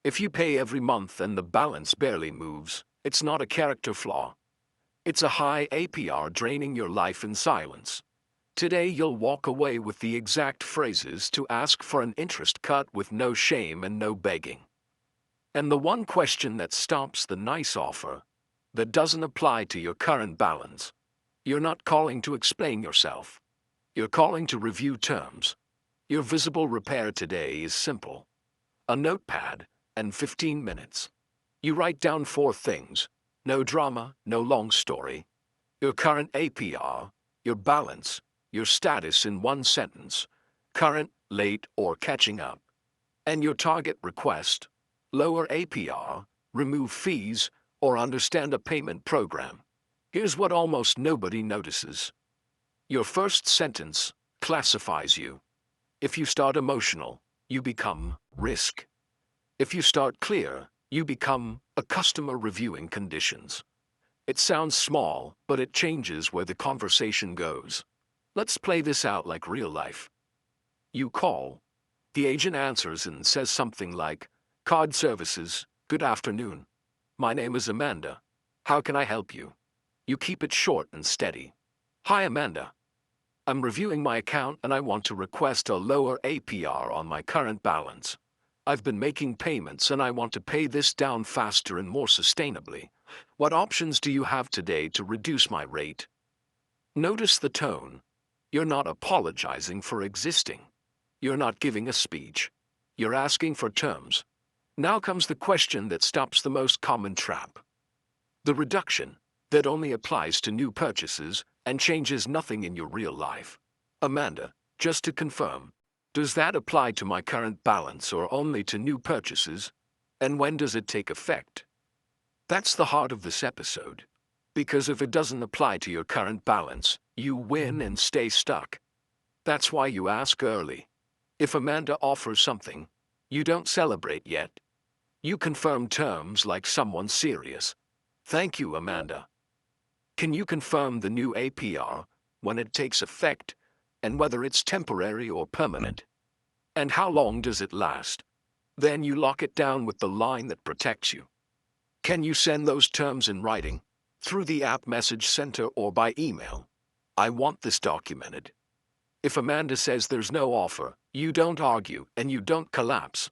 If you pay every month and the balance barely moves, it's not a character flaw. It's a high APR draining your life in silence. Today you'll walk away with the exact phrases to ask for an interest cut with no shame and no begging. And the one question that stops the nice offer, that doesn't apply to your current balance. You're not calling to explain yourself. You're calling to review terms. Your visible repair today is simple. A notepad and 15 minutes. You write down 4 things. No drama, no long story. Your current APR, your balance, your status in 1 sentence. Current, late, or catching up. And your target request. Lower APR, remove fees, or understand a payment program. Here's what almost nobody notices. Your first sentence classifies you. If you start emotional, you become risk. If you start clear, you become a customer reviewing conditions. It sounds small, but it changes where the conversation goes. Let's play this out like real life. You call. The agent answers and says something like, "Card services, good afternoon. My name is Amanda. How can I help you?" You keep it short and steady. "Hi Amanda. I'm reviewing my account and I want to request a lower APR on my current balance. I've been making payments and I want to pay this down faster and more sustainably. What options do you have today to reduce my rate?" Notice the tone. You're not apologizing for existing. You're not giving a speech. You're asking for terms. Now comes the question that stops the most common trap. The reduction that only applies to new purchases and changes nothing in your real life. "Amanda, just to confirm, does that apply to my current balance or only to new purchases? And when does it take effect?" That's the heart of this episode. Because if it doesn't apply to your current balance, you win and stay stuck. That's why you ask early. If Amanda offers something, you don't celebrate yet. You confirm terms like someone serious. "Thank you, Amanda. Can you confirm the new APR, when it takes effect, and whether it's temporary or permanent? And how long does it last?" Then you lock it down with the line that protects you. Can you send those terms in writing, through the app message center or by email? "I want this documented." If Amanda says there's no offer, you don't argue and you don't collapse.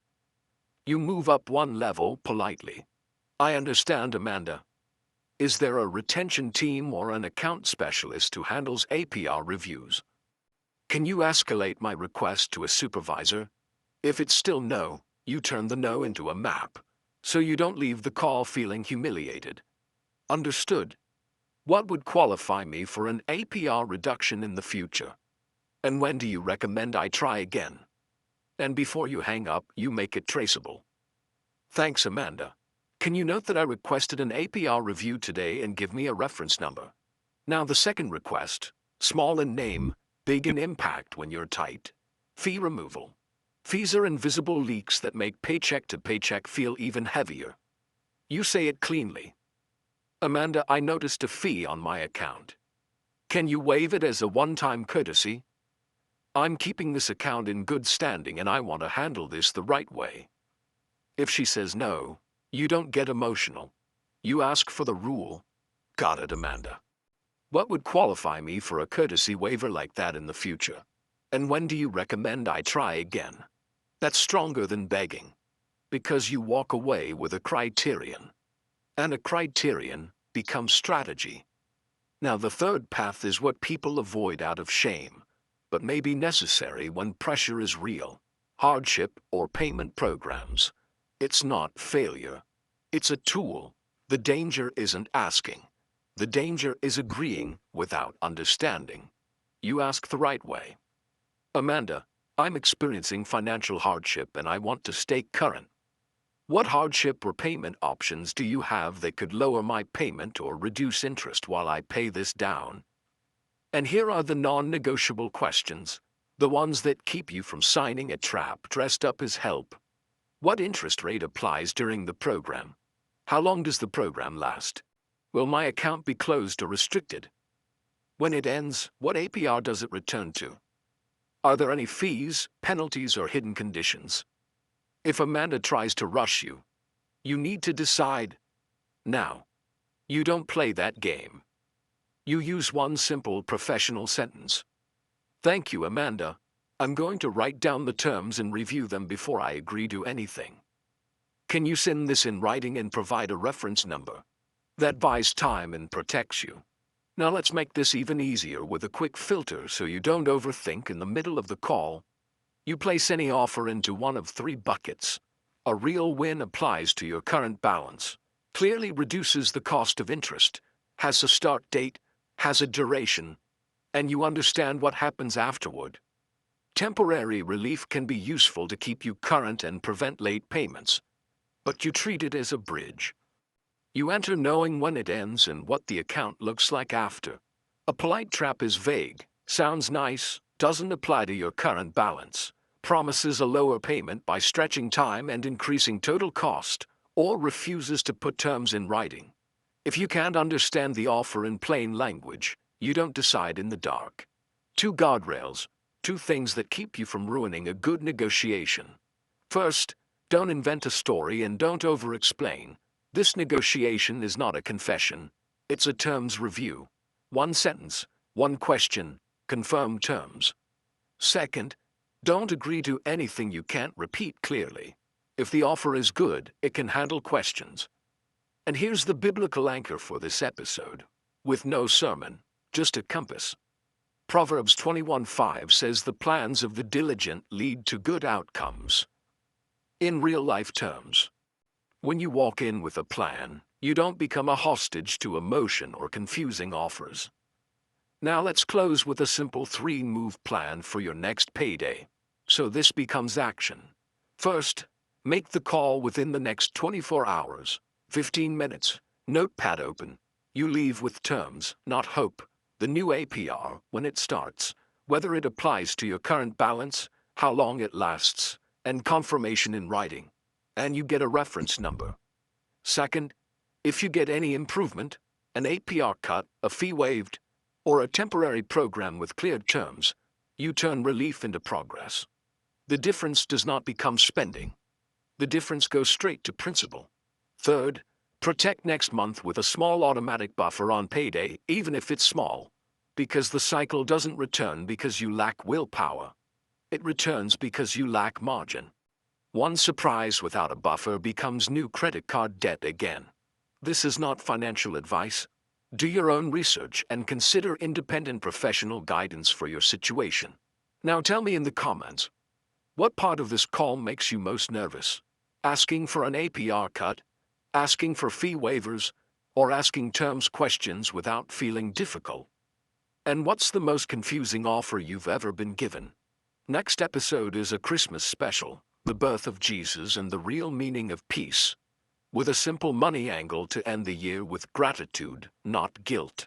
You move up one level politely. "I understand, Amanda. Is there a retention team or an account specialist who handles APR reviews? Can you escalate my request to a supervisor?" If it's still no, you turn the no into a map, so you don't leave the call feeling humiliated. "Understood. What would qualify me for an APR reduction in the future? And when do you recommend I try again?" And before you hang up, you make it traceable. "Thanks, Amanda. Can you note that I requested an APR review today and give me a reference number?" Now the second request, small in name, big in impact when you're tight. Fee removal. Fees are invisible leaks that make paycheck to paycheck feel even heavier. You say it cleanly. "Amanda, I noticed a fee on my account. Can you waive it as a one-time courtesy? I'm keeping this account in good standing and I want to handle this the right way." If she says no, you don't get emotional. You ask for the rule. "Got it, Amanda. What would qualify me for a courtesy waiver like that in the future? And when do you recommend I try again?" That's stronger than begging. Because you walk away with a criterion. And a criterion becomes strategy. Now the third path is what people avoid out of shame, but may be necessary when pressure is real. Hardship or payment programs. It's not failure. It's a tool. The danger isn't asking. The danger is agreeing without understanding. You ask the right way. "Amanda, I'm experiencing financial hardship and I want to stay current. What hardship or payment options do you have that could lower my payment or reduce interest while I pay this down?" And here are the non-negotiable questions, the ones that keep you from signing a trap dressed up as help. What interest rate applies during the program? How long does the program last? Will my account be closed or restricted? When it ends, what APR does it return to? Are there any fees, penalties, or hidden conditions? If Amanda tries to rush you, you need to decide. Now, you don't play that game. You use one simple professional sentence. Thank you, Amanda. I'm going to write down the terms and review them before I agree to anything. Can you send this in writing and provide a reference number? That buys time and protects you. Now let's make this even easier with a quick filter so you don't overthink in the middle of the call. You place any offer into one of three buckets. A real win applies to your current balance, clearly reduces the cost of interest, has a start date, has a duration, and you understand what happens afterward. Temporary relief can be useful to keep you current and prevent late payments, but you treat it as a bridge. You enter knowing when it ends and what the account looks like after. A polite trap is vague, sounds nice, doesn't apply to your current balance, promises a lower payment by stretching time and increasing total cost, or refuses to put terms in writing. If you can't understand the offer in plain language, you don't decide in the dark. Two guardrails, two things that keep you from ruining a good negotiation. First, don't invent a story and don't over-explain. This negotiation is not a confession, it's a terms review. One sentence, one question, confirm terms. Second, don't agree to anything you can't repeat clearly. If the offer is good, it can handle questions. And here's the biblical anchor for this episode. With no sermon, just a compass. Proverbs 21:5 says the plans of the diligent lead to good outcomes. In real-life terms, when you walk in with a plan, you don't become a hostage to emotion or confusing offers. Now let's close with a simple 3-move plan for your next payday. So this becomes action. First, make the call within the next 24 hours, 15 minutes, notepad open. You leave with terms, not hope. The new APR, when it starts, whether it applies to your current balance, how long it lasts, and confirmation in writing. And you get a reference number. Second, if you get any improvement, an APR cut, a fee waived, or a temporary program with cleared terms, you turn relief into progress. The difference does not become spending. The difference goes straight to principal. Third, protect next month with a small automatic buffer on payday, even if it's small, because the cycle doesn't return because you lack willpower. It returns because you lack margin. One surprise without a buffer becomes new credit card debt again. This is not financial advice. Do your own research and consider independent professional guidance for your situation. Now tell me in the comments, what part of this call makes you most nervous? Asking for an APR cut, asking for fee waivers, or asking terms questions without feeling difficult? And what's the most confusing offer you've ever been given? Next episode is a Christmas special. The birth of Jesus and the real meaning of peace, with a simple money angle to end the year with gratitude, not guilt.